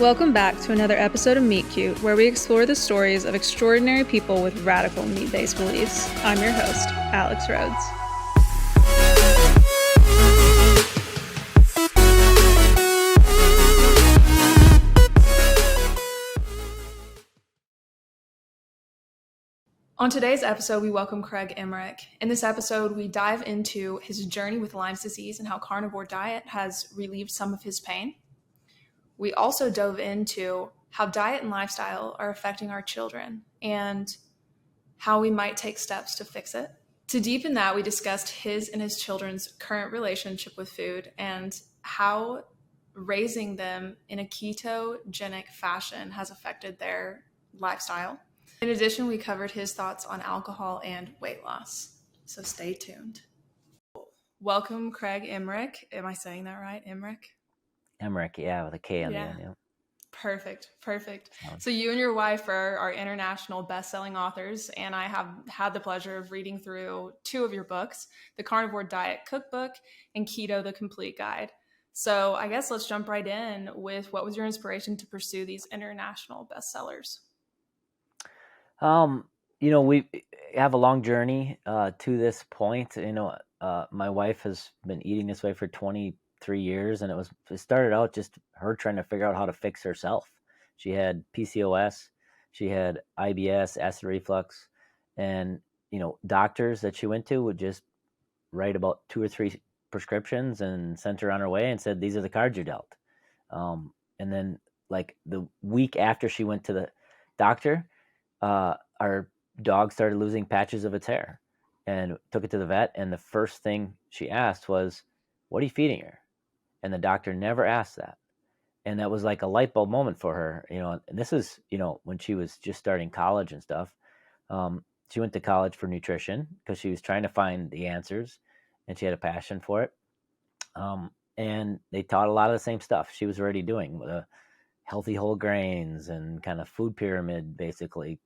Welcome back to another episode of Meet Cute, where we explore the stories of extraordinary people with radical meat-based beliefs. I'm your host, Alex Rhodes. On today's episode, we welcome Craig Emmerich. In this episode, we dive into his journey with Lyme's disease and how Carnivore Diet has relieved some of his pain. We also dove into how diet and lifestyle are affecting our children and how we might take steps to fix it. To deepen that, we discussed his and his children's current relationship with food and how raising them in a ketogenic fashion has affected their lifestyle. In addition, we covered his thoughts on alcohol and weight loss. So stay tuned. Welcome, Craig Emmerich. Am I saying that right? Emmerich? Emmerich, yeah, with a K on the end. Yeah. Perfect. So you and your wife are international best-selling authors, and I have had the pleasure of reading through two of your books, the Carnivore Diet Cookbook and Keto, the Complete Guide. So I guess let's jump right in with what was your inspiration to pursue these international bestsellers? We have a long journey to this point. My wife has been eating this way for 23 years, and it started out just her trying to figure out how to fix herself. She had PCOS, she had IBS, acid reflux, and doctors that she went to would just write about 2 or 3 prescriptions and sent her on her way and said, "These are the cards you're dealt." And then, like the week after she went to the doctor, our dog started losing patches of its hair, and took it to the vet. And the first thing she asked was, "What are you feeding her?" And the doctor never asked that. And that was like a light bulb moment for her, and this is, when she was just starting college and stuff. She went to college for nutrition because she was trying to find the answers, and she had a passion for it. And they taught a lot of the same stuff she was already doing, healthy whole grains and kind of food pyramid, basically.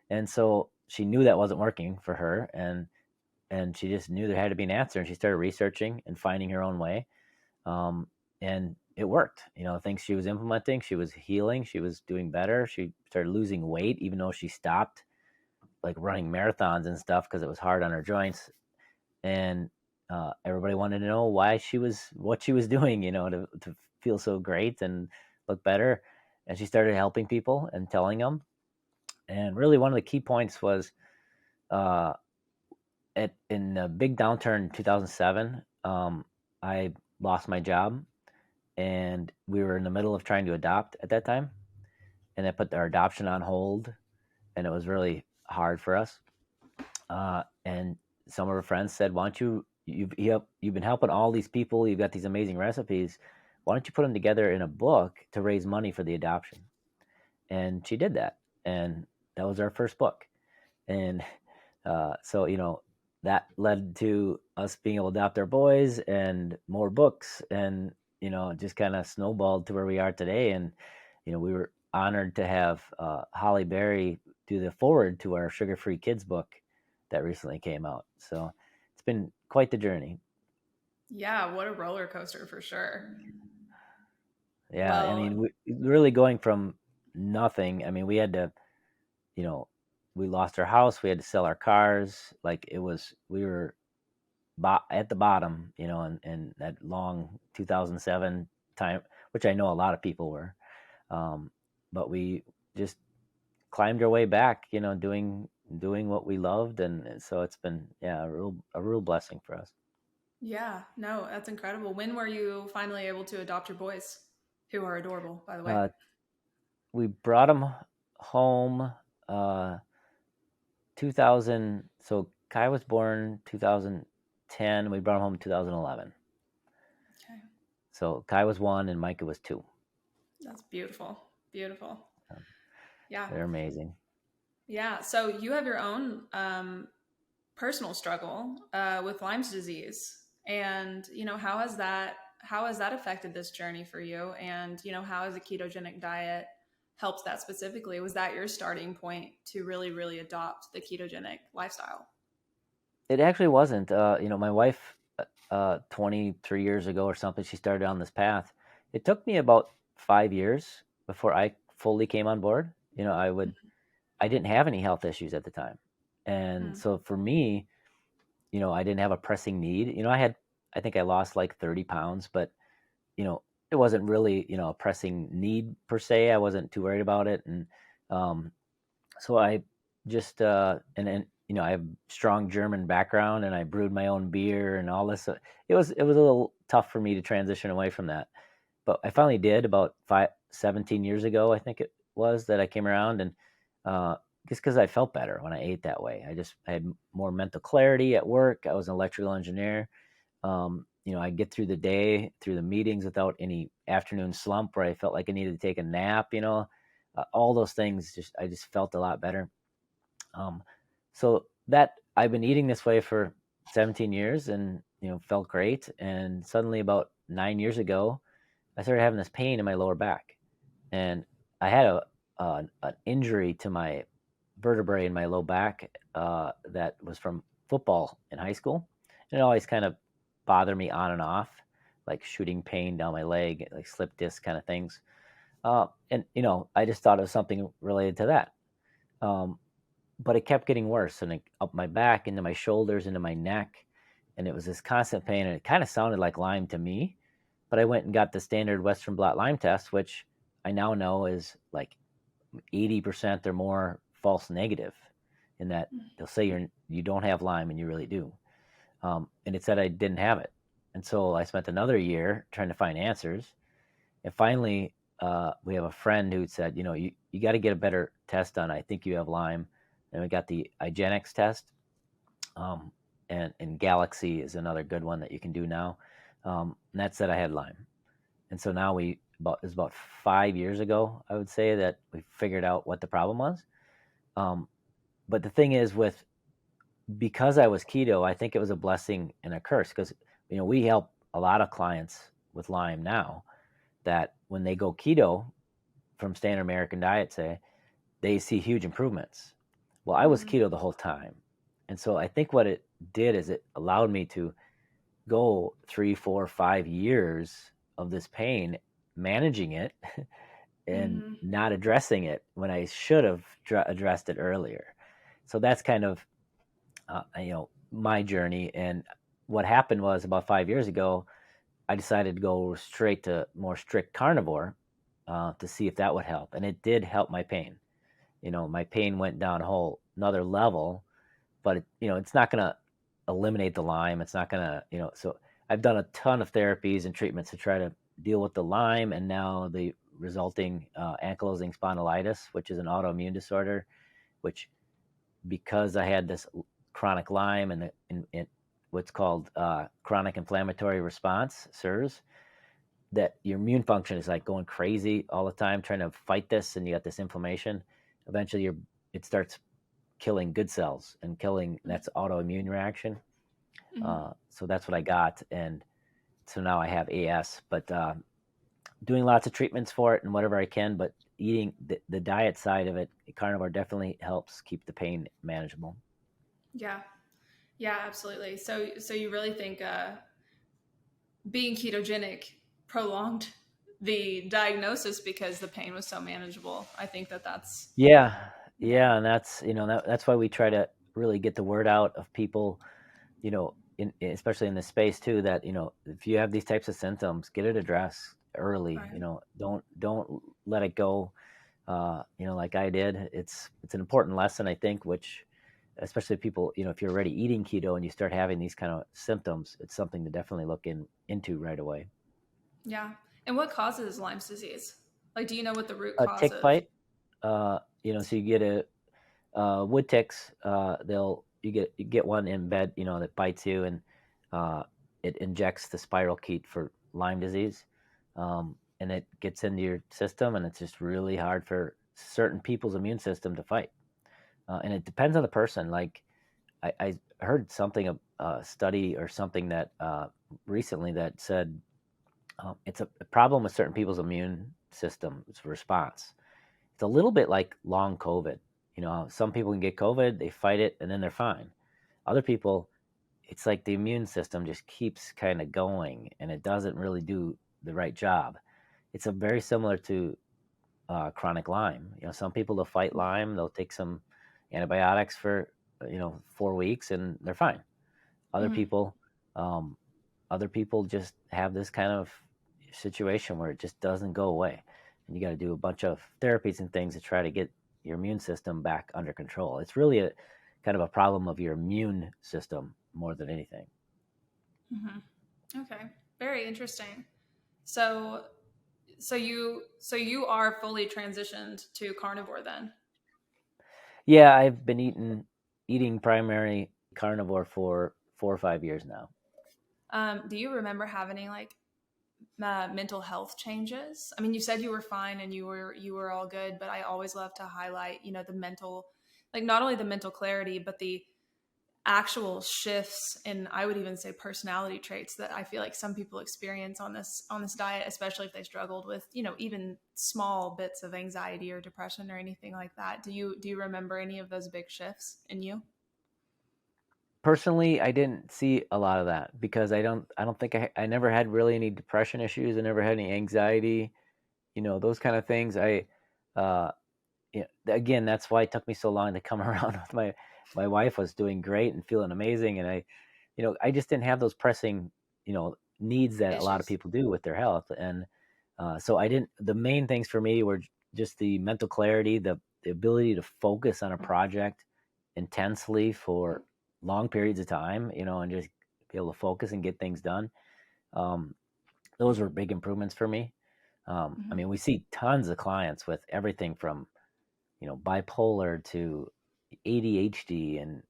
And so she knew that wasn't working for her, and she just knew there had to be an answer, and she started researching and finding her own way. And it worked. Things she was implementing, she was healing, she was doing better. She started losing weight, even though she stopped like running marathons and stuff because it was hard on her joints. And everybody wanted to know what she was doing, to feel so great and look better. And she started helping people and telling them. And really, one of the key points was in the big downturn in 2007, I lost my job, and we were in the middle of trying to adopt at that time, and that put our adoption on hold, and it was really hard for us. And some of our friends said, "Why don't you've been helping all these people, you've got these amazing recipes, why don't you put them together in a book to raise money for the adoption?" And she did that, and that was our first book. And so that led to us being able to adopt our boys and more books, and it just kind of snowballed to where we are today. And we were honored to have Holly Berry do the forward to our Sugar-Free Kids book that recently came out. So it's been quite the journey. Yeah, what a roller coaster for sure. Yeah, well, we really going from nothing. We had to, we lost our house, we had to sell our cars. We were at the bottom, in that long 2007 time, which I know a lot of people were. But we just climbed our way back, doing what we loved. And so it's been, a real blessing for us. Yeah, no, that's incredible. When were you finally able to adopt your boys, who are adorable, by the way? We brought them home 2000. So Kai was born 2010. We brought him home in 2011. Okay. So Kai was 1 and Micah was 2. That's beautiful. Yeah. They're amazing. Yeah. So you have your own personal struggle with Lyme's disease. And, how has that affected this journey for you? And, how has a ketogenic diet helped that specifically? Was that your starting point to really, really adopt the ketogenic lifestyle? It actually wasn't. My wife, 23 years ago or something, she started on this path. It took me about 5 years before I fully came on board. I didn't have any health issues at the time. And Mm-hmm. so for me, I didn't have a pressing need. I think I lost like 30 pounds, but, you know, it wasn't really, a pressing need per se. I wasn't too worried about it. And um, so I just, and then, I have strong German background and I brewed my own beer and all this. So it was a little tough for me to transition away from that. But I finally did about 17 years ago, I think it was, that I came around. And uh, just because I felt better when I ate that way. I had more mental clarity at work. I was an electrical engineer. I get through the day, through the meetings without any afternoon slump where I felt like I needed to take a nap. All those things. I just felt a lot better. Um, so that I've been eating this way for 17 years, and felt great. And suddenly, about 9 years ago, I started having this pain in my lower back, and I had an injury to my vertebrae in my low back that was from football in high school, and it always kind of bothered me on and off, like shooting pain down my leg, like slip disc kind of things. And I just thought it was something related to that. Um, but it kept getting worse, and up my back, into my shoulders, into my neck, and it was this constant pain, and it kind of sounded like Lyme to me. But I went and got the standard Western blot Lyme test, which I now know is like 80% or more false negative, in that they'll say you don't have Lyme and you really do. And it said I didn't have it. And so I spent another year trying to find answers. And finally, we have a friend who said, you got to get a better test done. I think you have Lyme. And we got the IGeneX test. Um, and Galaxy is another good one that you can do now. And that said I had Lyme. And so now it was about 5 years ago, I would say, that we figured out what the problem was. Um, but the thing is, because I was keto, I think it was a blessing and a curse, because we help a lot of clients with Lyme now that when they go keto from standard American diet, say, they see huge improvements. Well, I was Mm-hmm. keto the whole time. And so I think what it did is it allowed me to go 3, 4, 5 years of this pain, managing it and Mm-hmm. not addressing it when I should have addressed it earlier. So that's kind of my journey. And what happened was, about 5 years ago, I decided to go straight to more strict carnivore to see if that would help, and it did help my pain. My pain went down a whole another level, but it's not going to eliminate the Lyme. It's not going to, so I've done a ton of therapies and treatments to try to deal with the Lyme, and now the resulting ankylosing spondylitis, which is an autoimmune disorder, which, because I had this chronic Lyme and what's called chronic inflammatory response, SIRS, that your immune function is like going crazy all the time trying to fight this, and you got this inflammation. Eventually, it starts killing good cells and killing. That's autoimmune reaction. Mm-hmm. So that's what I got, and so now I have AS. But doing lots of treatments for it and whatever I can, but eating the diet side of it, carnivore definitely helps keep the pain manageable. Yeah. Yeah, absolutely. So you really think being ketogenic prolonged the diagnosis because the pain was so manageable? I think that's Yeah, yeah. yeah, and that's why we try to really get the word out of people, especially in this space too, that if you have these types of symptoms, get it addressed early. Right. Don't let it go. Like I did. It's an important lesson, I think, which, especially people, if you're already eating keto and you start having these kind of symptoms, it's something to definitely look into right away. Yeah. And what causes Lyme's disease? Like, do you know what the root A cause tick of? bite, so you get wood ticks. You get one in bed, that bites you, and uh, it injects the spirochete for Lyme disease, and it gets into your system, and it's just really hard for certain people's immune system to fight. And it depends on the person. Like I heard something, a study or something that recently that said it's a problem with certain people's immune system's response. It's a little bit like long COVID. Some people can get COVID, they fight it, and then they're fine. Other people, it's like the immune system just keeps kind of going, and it doesn't really do the right job. It's a very similar to chronic Lyme. Some people to fight Lyme, they'll take some antibiotics for 4 weeks and they're fine. Other Mm-hmm. people, um, other people just have this kind of situation where it just doesn't go away, and you got to do a bunch of therapies and things to try to get your immune system back under control. It's really a kind of a problem of your immune system more than anything. Mm-hmm. Okay, very interesting. So, so you are fully transitioned to carnivore then? Yeah, I've been eating primary carnivore for 4 or 5 years now. Do you remember having any like mental health changes? I mean, you said you were fine and you were all good, but I always love to highlight, the mental, like not only the mental clarity, but the actual shifts in, I would even say, personality traits that I feel like some people experience on this diet, especially if they struggled with, even small bits of anxiety or depression or anything like that. Do you remember any of those big shifts in you? Personally, I didn't see a lot of that because I don't think I never had really any depression issues. I never had any anxiety, those kind of things. Uh, again, that's why it took me so long to come around with my wife was doing great and feeling amazing, and I just didn't have those pressing, needs that a lot of Issues. people do with their health, and so I didn't. The main things for me were just the mental clarity, the ability to focus on a project intensely for long periods of time, and just be able to focus and get things done. Um, those were big improvements for me. I Hmm. mean, we see tons of clients with everything from bipolar to ADHD, and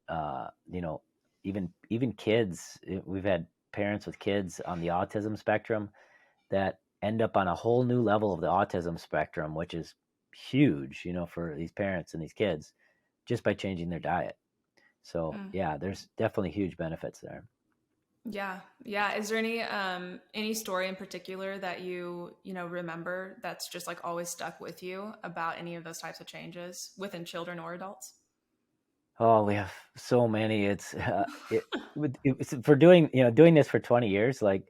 even kids. We've had parents with kids on the autism spectrum that end up on a whole new level of the autism spectrum, which is huge, for these parents and these kids, just by changing their diet. So Mm. yeah, there's definitely huge benefits there. Yeah, yeah. Is there any story in particular that you remember that's just like always stuck with you about any of those types of changes within children or adults? Oh, we have so many. It's for doing this for 20 years. Like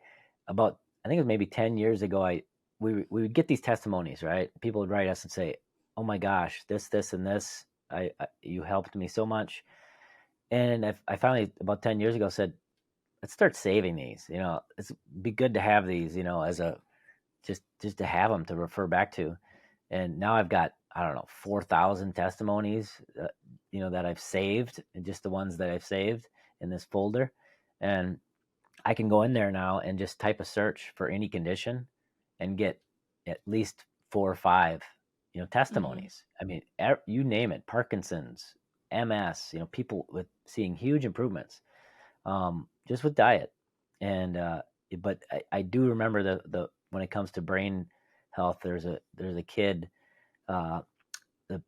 about, I think it was maybe 10 years ago. We would get these testimonies, right? People would write us and say, "Oh my gosh, this, and this. You helped me so much." And I finally about 10 years ago said, "Let's start saving these. It's be good to have these. As a just to have them to refer back to." And now I've got, I don't know, 4,000 testimonies, that I've saved, and just the ones that I've saved in this folder. And I can go in there now and just type a search for any condition and get at least 4 or 5, Hmm. testimonies. I mean, you name it, Parkinson's, MS, people with seeing huge improvements, just with diet. And but I do remember the when it comes to brain health, there's a kid, uh,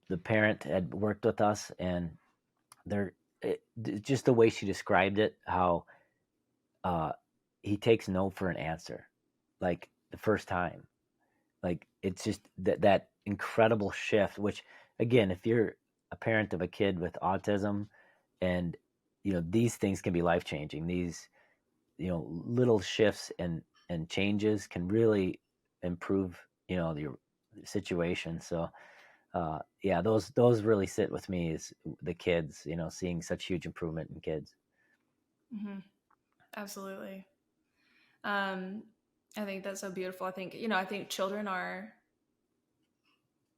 the parent had worked with us, and they're just the way she described it, how uh, he takes no for an answer, like the first time. Like it's just that incredible shift. Which again, if you're a parent of a kid with autism, and these things can be life changing. These little shifts and changes can really improve your situation. So yeah, those really sit with me, is the kids, seeing such huge improvement in kids. Hmm. Absolutely. Um, I think that's so beautiful. I think children are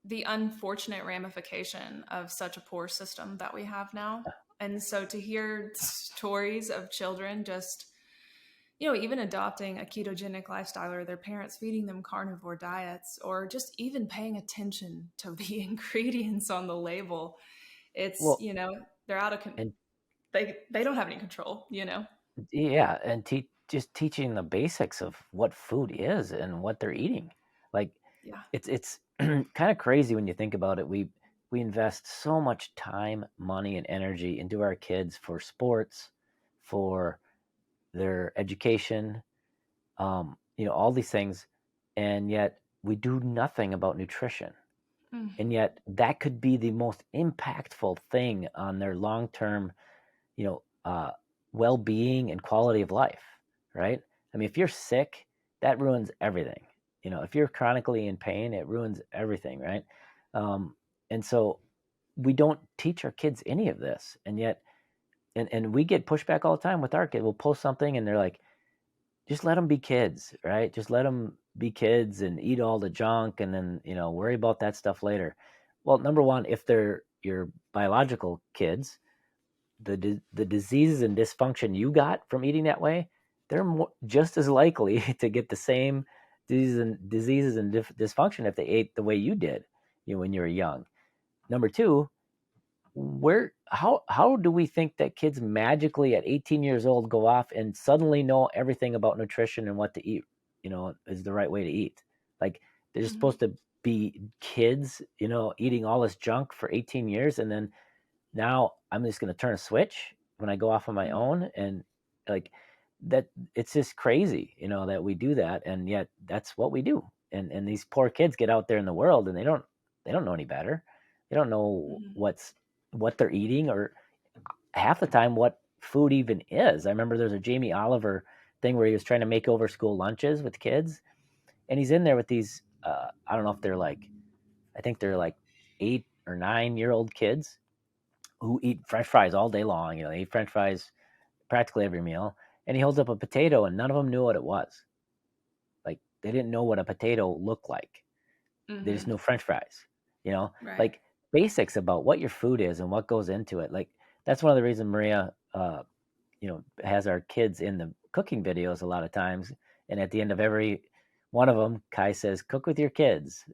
the unfortunate ramification of such a poor system that we have now. And so to hear stories of children just, even adopting a ketogenic lifestyle or their parents feeding them carnivore diets or just even paying attention to the ingredients on the label, it's, Well, they're and they don't have any control. yeah, and just teaching the basics of what food is and what they're eating. Like Yeah. it's kind of crazy when you think about it. We invest so much time, money, and energy into our kids for sports, for their education, all these things, and yet we do nothing about nutrition. Mm. And yet that could be the most impactful thing on their long-term, you know, uh, well-being and quality of life, right? I mean, if you're sick, that ruins everything. if you're chronically in pain, it ruins everything, right? And so we don't teach our kids any of this, and yet, and we get pushback all the time with our kid. We'll post something, and they're like, just let them be kids, right? Just let them be kids and eat all the junk, and then worry about that stuff later. Well, number one, if they're your biological kids, the diseases and dysfunction you got from eating that way, they're just as likely to get the same diseases and dysfunction if they ate the way you did, when you were young. Number two, how do we think that kids magically at 18 years old go off and suddenly know everything about nutrition and what to eat, is the right way to eat? Like, they're just supposed to be kids, eating all this junk for 18 years, and then now I'm just going to turn a switch when I go off on my own. And like that, it's just crazy, that we do that. And yet that's what we do. And these poor kids get out there in the world, and they don't know any better. They don't know what they're eating, or half the time what food even is. I remember there's a Jamie Oliver thing where he was trying to make over school lunches with kids, and he's in there with these, I don't know if they're like, I think they're like 8 or 9-year-old kids who eat French fries all day long. They eat French fries practically every meal. And he holds up a potato, and none of them knew what it was. Like, they didn't know what a potato looked like. They just knew French fries. Right. Like basics about what your food is and what goes into it. Like, that's one of the reasons Maria, has our kids in the cooking videos a lot of times. And at the end of every one of them, Kai says, "Cook with your kids,"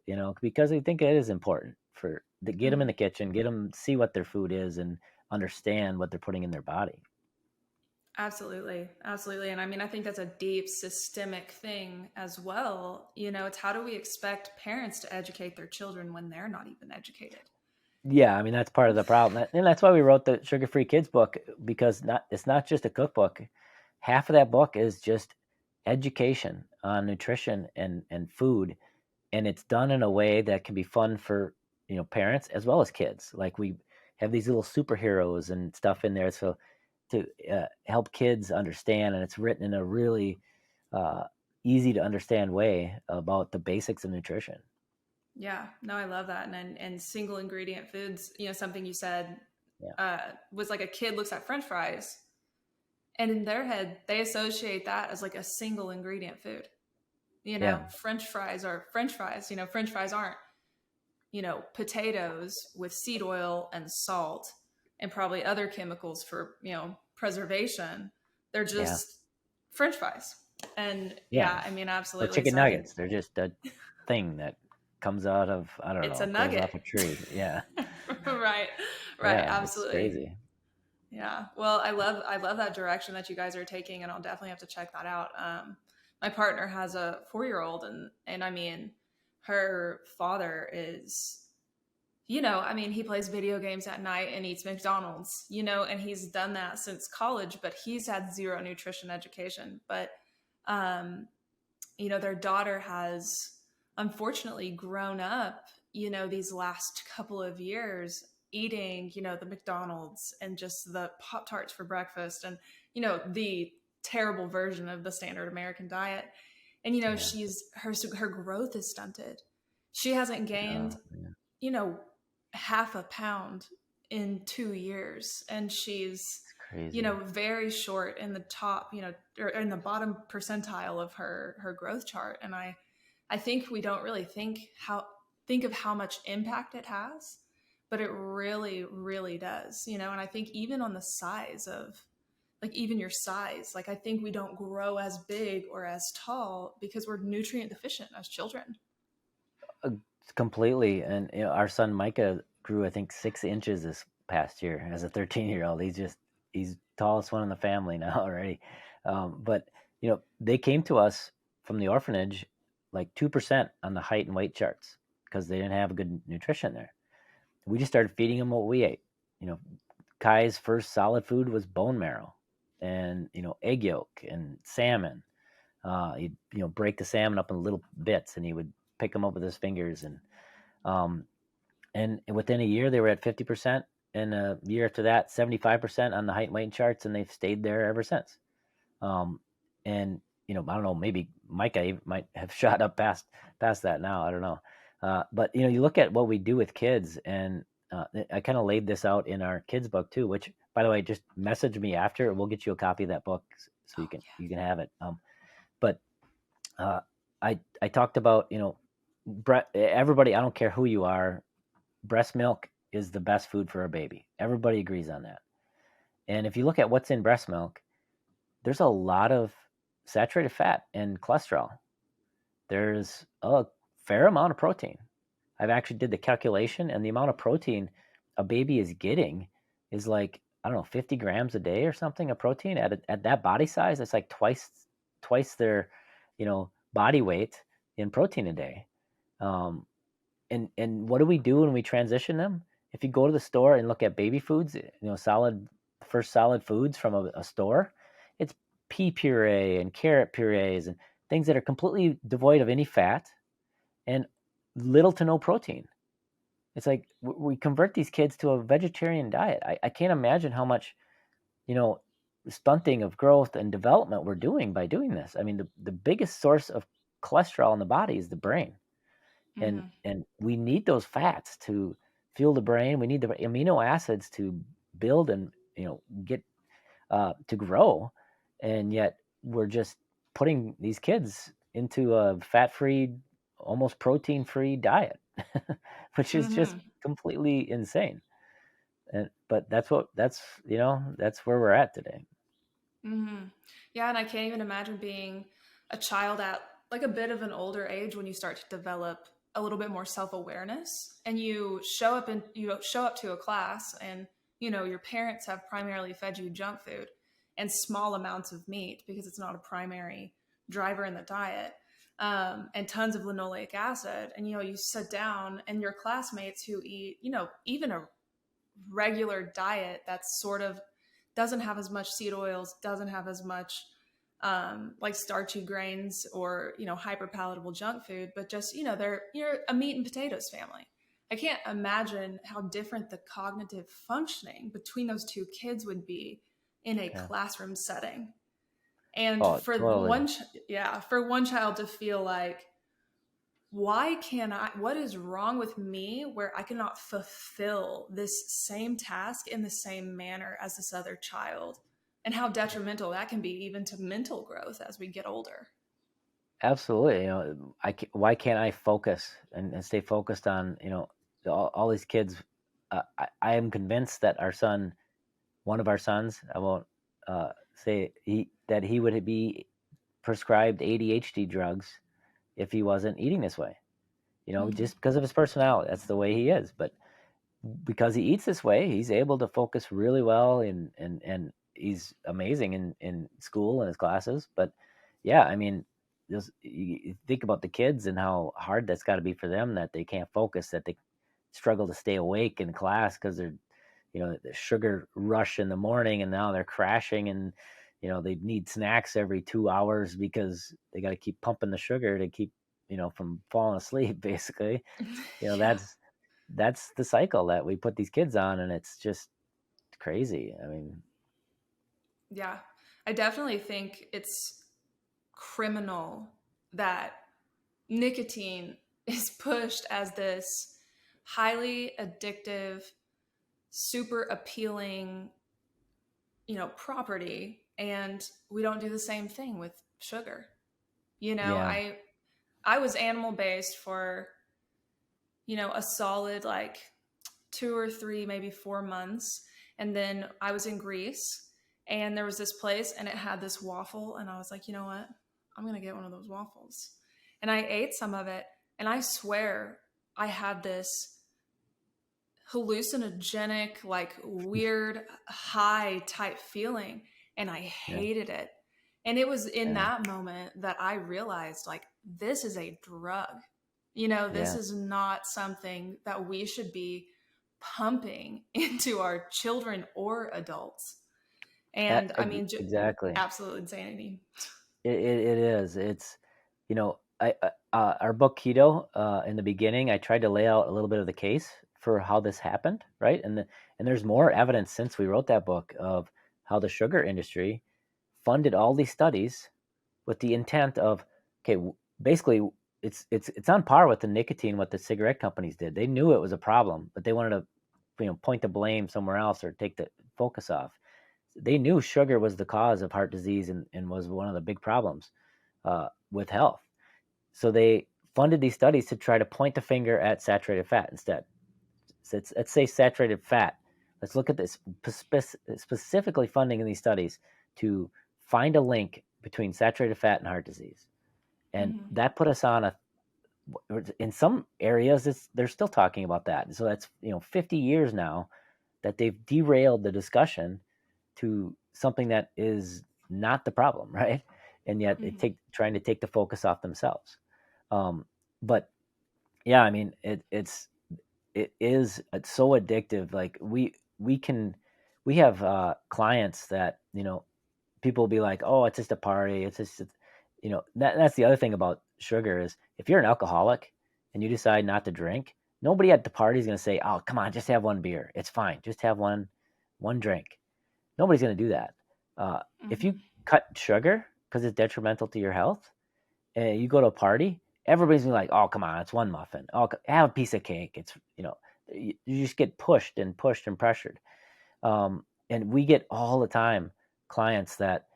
because we think it is important to get them in the kitchen, get them to see what their food is and understand what they're putting in their body. Absolutely. Absolutely. And I mean, I think that's a deep systemic thing as well. It's how do we expect parents to educate their children when they're not even educated? Yeah, I mean, that's part of the problem. And that's why we wrote the Sugar Free Kids book, because it's not just a cookbook. Half of that book is just education on nutrition and food, and it's done in a way that can be fun for parents as well as kids. Like, we have these little superheroes and stuff in there, so to help kids understand, and it's written in a really easy to understand way about the basics of nutrition. Yeah, no, I love that. And single ingredient foods, something you said Yeah, was like a kid looks at French fries, and in their head, they associate that as like a single ingredient food. yeah, French fries are French fries. French fries aren't, potatoes with seed oil and salt and probably other chemicals for, preservation. They're yeah, just French fries. And yeah. yeah, I mean, Or absolutely. chicken So I think nuggets. They're just a thing that comes out of, I don't it's a know, grows nugget. off a tree. Yeah, Right. Right. yeah, it's Absolutely. crazy. Yeah. Well, I love that direction that you guys are taking, and I'll definitely have to check that out. My partner has a 4-year-old, and I mean, her father is, I mean, he plays video games at night and eats McDonald's, and he's done that since college, but he's had zero nutrition education. But their daughter has unfortunately grown up, these last couple of years eating, the McDonald's and just the Pop Tarts for breakfast and, the terrible version of the standard American diet. And, Yeah, her growth is stunted. She hasn't gained, yeah, you know, half a pound in 2 years. And she's, it's crazy. very short in the top, or in the bottom percentile of her growth chart. And I think we don't really think of how much impact it has, but it really, really does, and I think even on the size of, like, even your size, like, I think we don't grow as big or as tall because we're nutrient deficient as children. Uh, Completely. And our son Micah grew, I think, 6 inches this past year as a 13-year-old. He's tallest one in the family now already. But they came to us from the orphanage like 2% on the height and weight charts because they didn't have good nutrition there. We just started feeding them what we ate. You know, Kai's first solid food was bone marrow and egg yolk and salmon. He'd break the salmon up in little bits, and he would pick them up with his fingers, um, and within a year they were at 50%, and a year after that 75% on the height and weight charts, and they've stayed there ever since. And I don't know, maybe Micah might have shot up past that now. I don't know. But you look at what we do with kids, and I kind of laid this out in our kids book too. Which, by the way, just message me after. We'll get you a copy of that book so Oh, you can have it. But uh, I talked about everybody. I don't care who you are. Breast milk is the best food for a baby. Everybody agrees on that. And if you look at what's in breast milk, there's a lot of saturated fat and cholesterol. There's a fair amount of protein. I've actually did the calculation, and the amount of protein a baby is getting is like, I don't know, 50 grams a day or something of protein at that body size. It's like twice their body weight in protein a day. And what do we do when we transition them? If you go to the store and look at baby foods, first solid foods from a store, it's pea puree and carrot purees and things that are completely devoid of any fat and little to no protein. It's like we convert these kids to a vegetarian diet. I can't imagine how much, stunting of growth and development we're doing by doing this. I mean, the biggest source of cholesterol in the body is the brain. And mm-hmm. and we need those fats to fuel the brain. We need the amino acids to build and get to grow, and yet we're just putting these kids into a fat-free, almost protein-free diet, which is just Mm-hmm. completely insane. But that's where we're at today. Mm-hmm. Yeah, and I can't even imagine being a child at like a bit of an older age when you start to develop a little bit more self-awareness and you show up to a class and your parents have primarily fed you junk food and small amounts of meat because it's not a primary driver in the diet, and tons of linoleic acid, and you sit down and your classmates who eat even a regular diet that's sort of doesn't have as much seed oils, doesn't have as much like starchy grains or hyper palatable junk food, but just you're a meat and potatoes family. I can't imagine how different the cognitive functioning between those two kids would be in a Yeah. classroom setting. And Oh, for totally. for one child to feel like, what is wrong with me where I cannot fulfill this same task in the same manner as this other child, and how detrimental that can be even to mental growth as we get older. Absolutely. Why can't I focus and stay focused on, all these kids? I am convinced that one of our sons, I won't say that he would be prescribed ADHD drugs if he wasn't eating this way. Mm-hmm. Just because of his personality, that's the way he is. But because he eats this way, he's able to focus really well, and he's amazing in school and his classes. But yeah, I mean, you think about the kids and how hard that's got to be for them, that they can't focus, that they struggle to stay awake in class because they're the sugar rush in the morning, and now they're crashing, and they need snacks every 2 hours because they got to keep pumping the sugar to keep from falling asleep basically. Yeah. That's the cycle that we put these kids on, and it's just crazy. I mean, Yeah. I definitely think it's criminal that nicotine is pushed as this highly addictive, super appealing, property, and we don't do the same thing with sugar. yeah, I was animal based for, a solid like 2 or 3, maybe 4 months. And then I was in Greece and there was this place and it had this waffle. And I was like, you know what? I'm going to get one of those waffles. And I ate some of it. And I swear I had this hallucinogenic, like weird high type feeling. And I yeah, hated it. And it was in yeah, that moment that I realized, like, this is a drug. This yeah. is not something that we should be pumping into our children or adults. And I mean, Exactly. absolute insanity. It is. It's our book Keto, in the beginning, I tried to lay out a little bit of the case for how this happened, right? And there's more evidence since we wrote that book of how the sugar industry funded all these studies with the intent of, okay, basically it's on par with the nicotine, what the cigarette companies did. They knew it was a problem, but they wanted to, point the blame somewhere else or take the focus off. They knew sugar was the cause of heart disease and was one of the big problems with health. So they funded these studies to try to point the finger at saturated fat instead. So let's say saturated fat. Let's look at this, specifically funding in these studies to find a link between saturated fat and heart disease. And Mm-hmm. that put us on in some areas, they're still talking about that. So that's, 50 years now that they've derailed the discussion to something that is not the problem, right? And yet Mm-hmm. trying to take the focus off themselves. But yeah, I mean, it's so addictive. Like we have clients that, people will be like, oh, it's just a party. It's just, that's the other thing about sugar is if you're an alcoholic and you decide not to drink, nobody at the party is going to say, oh, come on, just have one beer. It's fine. Just have one drink. Nobody's going to do that. If Mm-hmm. you cut sugar because it's detrimental to your health, and you go to a party, everybody's gonna be like, "Oh, come on, it's one muffin. Oh, have a piece of cake." It's you just get pushed and pushed and pressured. And we get all the time clients that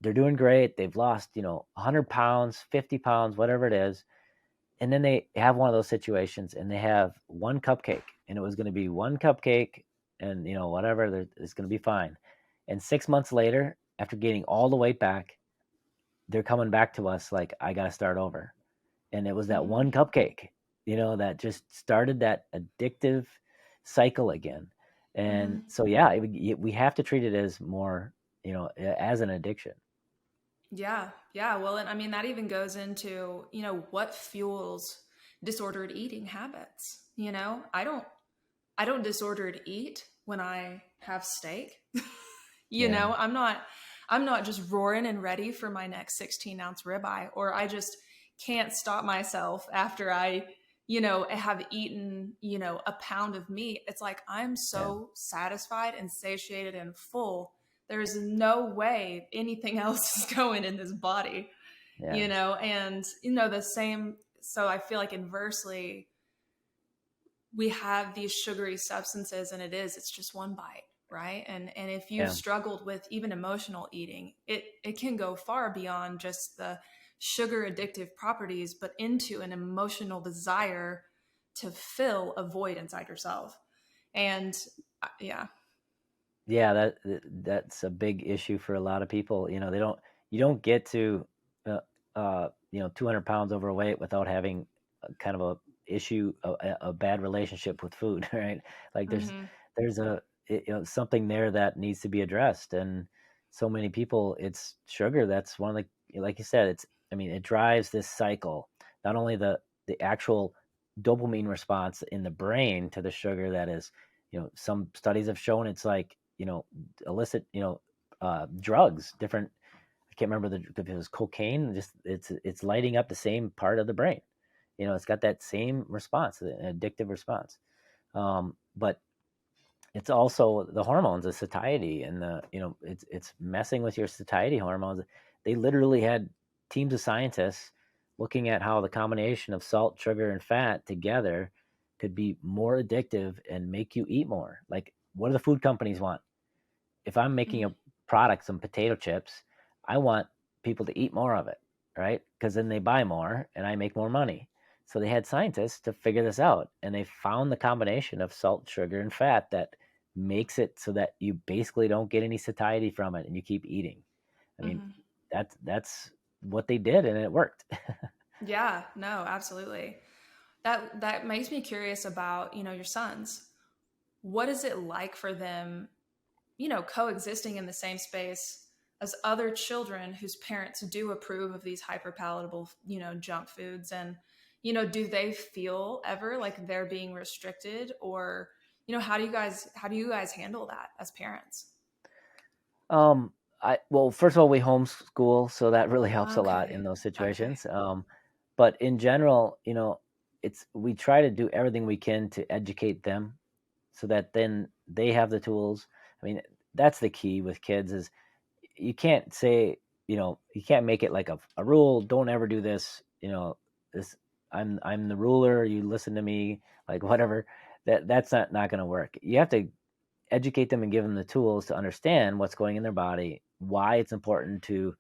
they're doing great. They've lost 100 pounds, 50 pounds, whatever it is, and then they have one of those situations and they have one cupcake, and it was going to be one cupcake, and whatever, it's going to be fine. And 6 months later, after gaining all the weight back, they're coming back to us like, I got to start over. And it was that Mm-hmm. one cupcake, that just started that addictive cycle again. Mm-hmm. And so, yeah, we have to treat it as more, as an addiction. Yeah, yeah. Well, and I mean, that even goes into, what fuels disordered eating habits. I don't disordered eat when I have steak. Yeah. I'm not just roaring and ready for my next 16-ounce ribeye, or I just can't stop myself after I, have eaten, a pound of meat. It's like I'm Yeah. so satisfied and satiated and full. There's no way anything else is going in this body, Yeah. and the same. So I feel like inversely, we have these sugary substances, and it's just one bite, right? And if you've Yeah. struggled with even emotional eating, it can go far beyond just the sugar addictive properties, but into an emotional desire to fill a void inside yourself. And yeah. Yeah, that's a big issue for a lot of people. You don't get to 200 pounds overweight without having kind of a issue, a bad relationship with food, right? Like Mm-hmm. there's something there that needs to be addressed. And so many people, it's sugar. That's one of the, like you said, I mean, it drives this cycle, not only the actual dopamine response in the brain to the sugar that is, some studies have shown it's like, illicit, drugs, different. I can't remember if it was cocaine. Just it's lighting up the same part of the brain. It's got that same response, an addictive response. But it's also the hormones, the satiety, and it's messing with your satiety hormones. They literally had teams of scientists looking at how the combination of salt, sugar, and fat together could be more addictive and make you eat more. Like, what do the food companies want? If I'm making Mm-hmm. a product, some potato chips, I want people to eat more of it, right? Because then they buy more and I make more money. So they had scientists to figure this out, and they found the combination of salt, sugar, and fat that makes it so that you basically don't get any satiety from it and you keep eating. I mean, Mm-hmm. that's what they did, and it worked. Yeah, no, absolutely. That makes me curious about, your sons. What is it like for them, coexisting in the same space as other children whose parents do approve of these hyper palatable, junk foods? And, do they feel ever like they're being restricted, or, how do you guys handle that as parents? Well, first of all, we homeschool, so that really helps a lot in Okay. those Okay. situations. But in general, we try to do everything we can to educate them so that then they have the tools. I mean, that's the key with kids is you can't say you can't make it like a rule. Don't ever do this. This I'm the ruler. You listen to me, like whatever. That's not going to work. You have to educate them and give them the tools to understand what's going in their body, why it's important to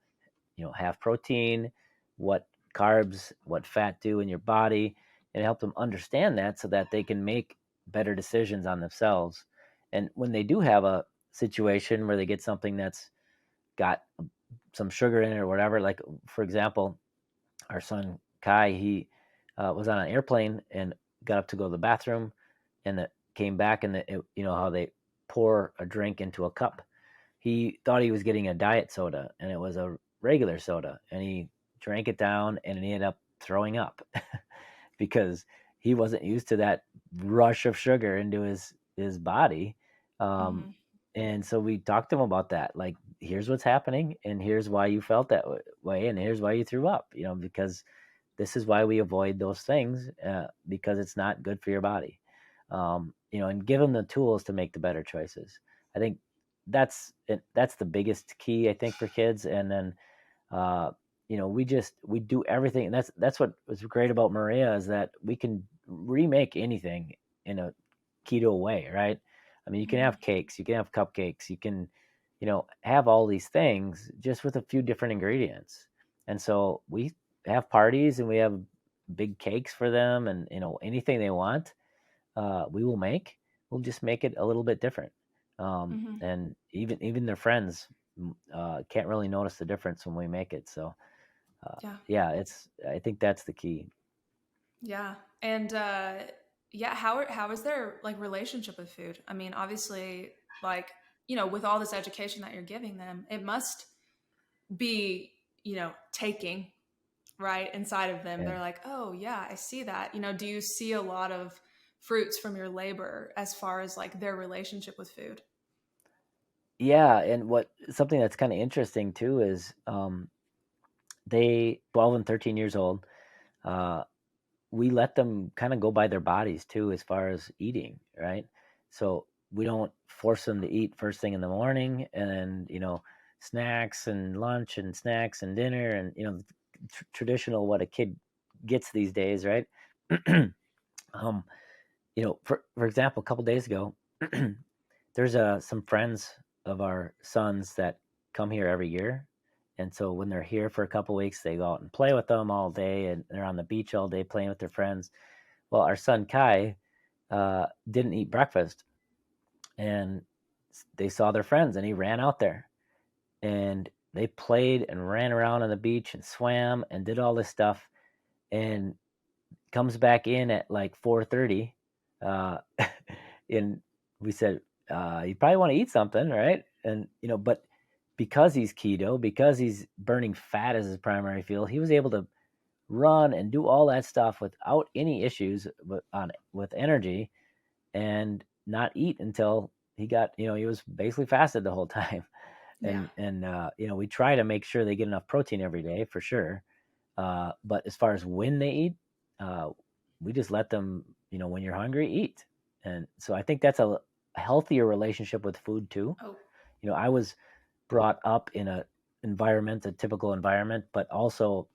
have protein, what carbs, what fat do in your body, and help them understand that so that they can make better decisions on themselves. And when they do have a situation where they get something that's got some sugar in it or whatever, like for example, our son Kai, he was on an airplane and got up to go to the bathroom, and came back, and how they pour a drink into a cup. He thought he was getting a diet soda, and it was a regular soda, and he drank it down, and he ended up throwing up because he wasn't used to that rush of sugar into his body. Um, Mm-hmm. and so we talked to him about that. Like, here's what's happening, and here's why you felt that way, and here's why you threw up. Because this is why we avoid those things, because it's not good for your body. And give them the tools to make the better choices. I think that's it. That's the biggest key, I think, for kids. And then we do everything, and that's what was great about Maria, is that we can remake anything in a keto way, right? I mean, you can Mm-hmm. have cakes, you can have cupcakes, you can have all these things just with a few different ingredients. And so we have parties, and we have big cakes for them, and anything they want, we will make. We'll just make it a little bit different. Mm-hmm. And even their friends can't really notice the difference when we make it. So Yeah. yeah, I think that's the key. Yeah. And yeah, how is their like relationship with food? I mean, obviously, like, with all this education that you're giving them, it must be, taking right inside of them. Yeah. They're like, "Oh, yeah, I see that." Do you see a lot of fruits from your labor as far as like their relationship with food? Yeah, and what something that's kind of interesting too is they 12 and 13 years old. Uh, we let them kind of go by their bodies too, as far as eating, right? So we don't force them to eat first thing in the morning, and then snacks and lunch and snacks and dinner, and traditional what a kid gets these days, right? um, for example, a couple days ago, there's some friends of our sons that come here every year, and so when they're here for a couple weeks, they go out and play with them all day, and they're on the beach all day playing with their friends. Well, our son Kai didn't eat breakfast, and they saw their friends, and he ran out there, and they played and ran around on the beach and swam and did all this stuff, and comes back in at like 4:30, uh, and we said, "You probably want to eat something, right?" And but because he's keto, because he's burning fat as his primary fuel, he was able to run and do all that stuff without any issues with energy, and not eat until he was basically fasted the whole time. Yeah. And we try to make sure they get enough protein every day for sure. But as far as when they eat, uh, we just let them, when you're hungry, eat. And so I think that's a healthier relationship with food too. Oh. I was brought up in a typical environment, but also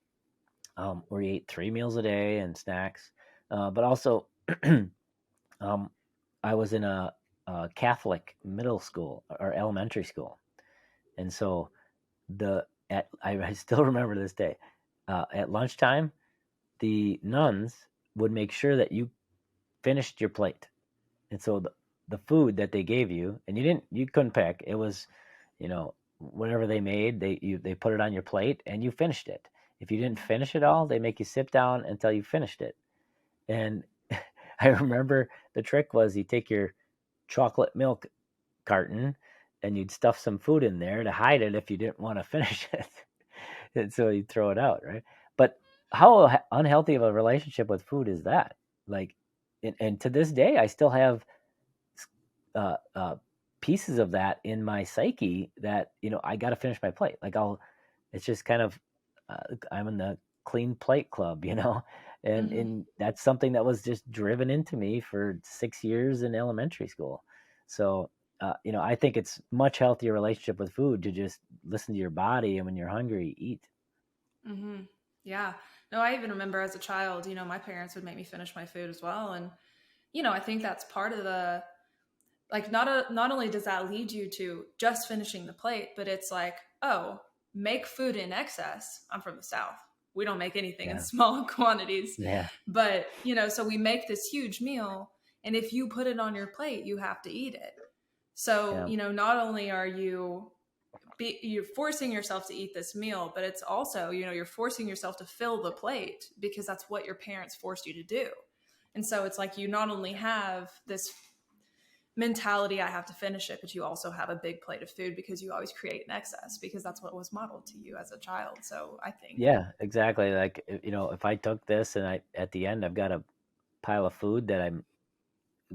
where you ate 3 meals a day and snacks. But also, um, I was in a Catholic middle school or elementary school, and so I still remember this day. At lunchtime, the nuns would make sure that you finished your plate. And so the food that they gave you, and you couldn't pick. It was, whatever they made, they put it on your plate, and you finished it. If you didn't finish it all, they make you sit down until you finished it. And I remember the trick was you take your chocolate milk carton, and you'd stuff some food in there to hide it if you didn't want to finish it. And so you throw it out, right? But how unhealthy of a relationship with food is that? Like, and to this day, I still have uh, uh, pieces of that in my psyche that I got to finish my plate. Like it's just kind of I'm in the clean plate club, and Mm-hmm. that's something that was just driven into me for 6 years in elementary school. So I think it's much healthier relationship with food to just listen to your body, and when you're hungry, eat. Mm-hmm. Yeah. No, I even remember as a child, my parents would make me finish my food as well. And, I think that's part of the, like, not only does that lead you to just finishing the plate, but it's like, oh, make food in excess. I'm from the South. We don't make anything in Yeah, small quantities. yeah, But, so we make this huge meal. And if you put it on your plate, you have to eat it. So, yeah, not only are you're forcing yourself to eat this meal, but it's also, you're forcing yourself to fill the plate because that's what your parents forced you to do. And so it's like you not only have this mentality, I have to finish it, but you also have a big plate of food because you always create an excess because that's what was modeled to you as a child. So I think, yeah, exactly. Like, if I took this and at the end I've got a pile of food that I'm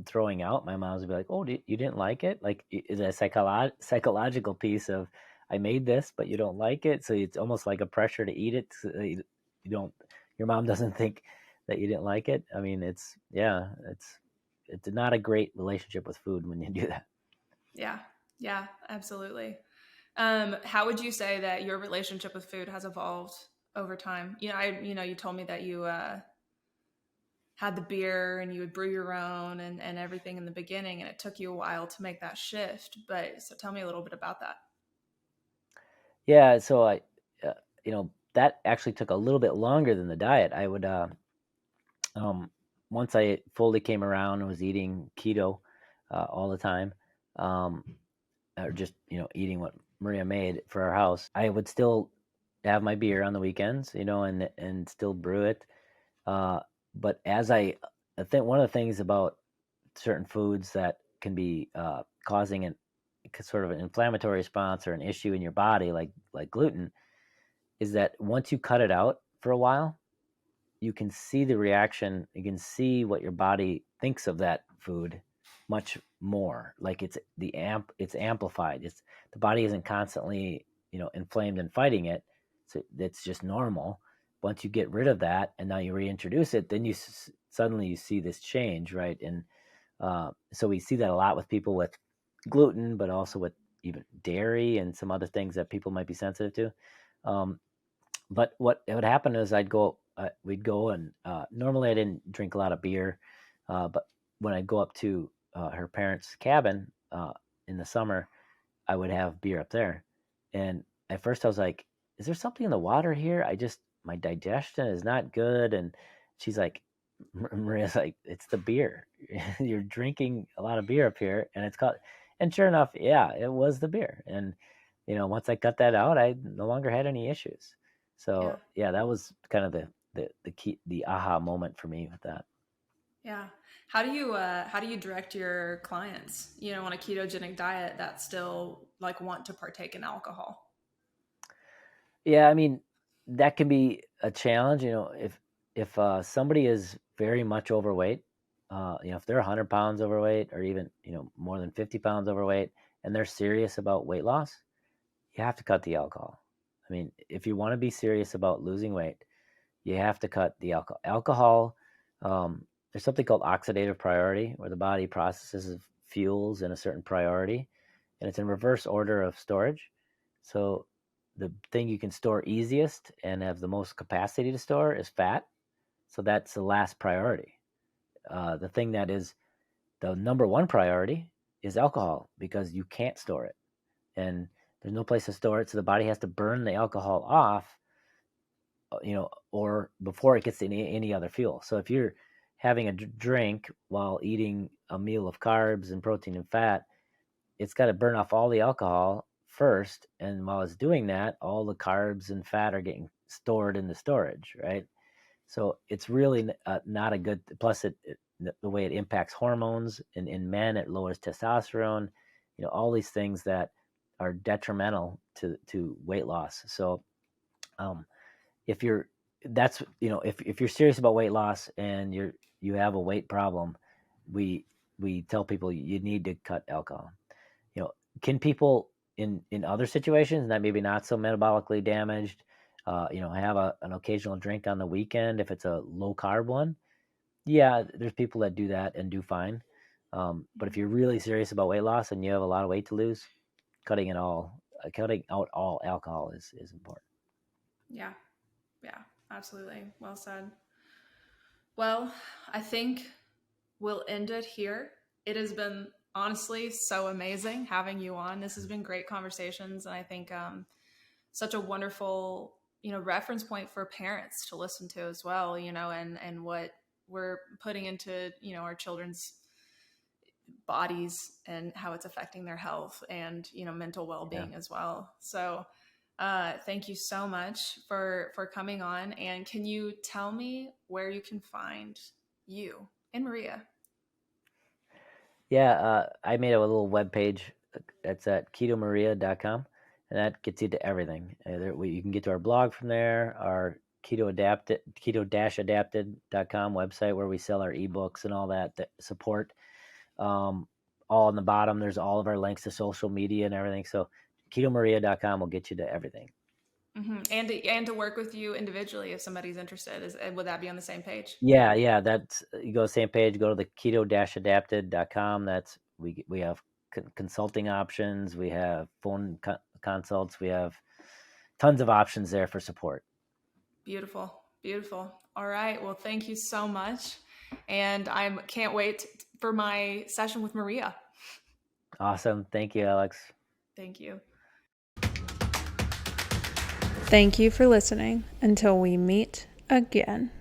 throwing out, my mom's would be like, "Oh, you didn't like it? Like, is it a psychological piece of I made this, but you don't like it, so it's almost like a pressure to eat it. So you don't. Your mom doesn't think that you didn't like it. I mean, it's not a great relationship with food when you do that. yeah, yeah, absolutely. How would you say that your relationship with food has evolved over time? You told me that you had the beer and you would brew your own and everything in the beginning, and it took you a while to make that shift. But so tell me a little bit about that. Yeah, so uh, that actually took a little bit longer than the diet. I would um, once I fully came around and was eating keto all the time, um, or just eating what Maria made for our house, I would still have my beer on the weekends, and still brew it. Uh, but I think one of the things about certain foods that can be causing sort of an inflammatory response or an issue in your body, like gluten, is that once you cut it out for a while, you can see the reaction. You can see what your body thinks of that food much more. Like it's amplified. The body isn't constantly inflamed and fighting it. So it's just normal. Once you get rid of that and now you reintroduce it, then suddenly you see this change, right? And so we see that a lot with people with gluten, but also with even dairy and some other things that people might be sensitive to. Um, but what would happen is we'd go and normally I didn't drink a lot of beer, but when I'd go up to her parents' cabin in the summer, I would have beer up there. And at first I was like, is there something in the water here? My digestion is not good. And she's like, Maria's like, it's the beer. You're drinking a lot of beer up here. And sure enough, yeah, it was the beer. And, once I cut that out, I no longer had any issues. Yeah. So yeah, that was kind of the key, the aha moment for me with that. Yeah. How do you direct your clients, on a ketogenic diet that still like want to partake in alcohol? Yeah, I mean, that can be a challenge. If somebody is very much overweight, if they're 100 pounds overweight or even more than 50 pounds overweight, and they're serious about weight loss, you have to cut the alcohol. I mean, if you want to be serious about losing weight, you have to cut the alcohol. Alcohol, there's something called oxidative priority, where the body processes fuels in a certain priority, and it's in reverse order of storage. So the thing you can store easiest and have the most capacity to store is fat. So that's the last priority. The thing that is the number one priority is alcohol because you can't store it. And there's no place to store it. So the body has to burn the alcohol off, or before it gets any other fuel. So if you're having a drink while eating a meal of carbs and protein and fat, it's got to burn off all the alcohol first. And while it's doing that, all the carbs and fat are getting stored in the storage, right? So it's really not a good. Plus, the way it impacts hormones in men, it lowers testosterone. All these things that are detrimental to weight loss. So um, if you're that's if you're serious about weight loss and you have a weight problem, we we tell people you need to cut alcohol. you know can people in other situations that maybe not so metabolically damaged, have an occasional drink on the weekend if it's a low carb one? Yeah, there's people that do that and do fine. But if you're really serious about weight loss and you have a lot of weight to lose, cutting out all alcohol is important. Yeah. Yeah, absolutely. Well said. Well, I think we'll end it here. It has been honestly so amazing having you on. This has been great conversations, and I think such a wonderful, reference point for parents to listen to as well. And what we're putting into our children's bodies and how it's affecting their health and mental well-being as well. So thank you so much for coming on. And can you tell me where you can find you and Maria? Yeah, I made a little web page that's at ketomaria.com, and that gets you to everything. You can get to our blog from there, our keto-adapted.com website where we sell our ebooks and all that support. All on the bottom, there's all of our links to social media and everything. So ketomaria.com will get you to everything. Mm-hmm. And to work with you individually if somebody's interested, would that be on the same page? Yeah. That's you go to the same page. Go to the keto-adapted.com. That's we have consulting options. We have phone consults. We have tons of options there for support. Beautiful. All right. Well, thank you so much, and I can't wait for my session with Maria. Awesome. Thank you, Alex. Thank you. Thank you for listening. Until we meet again.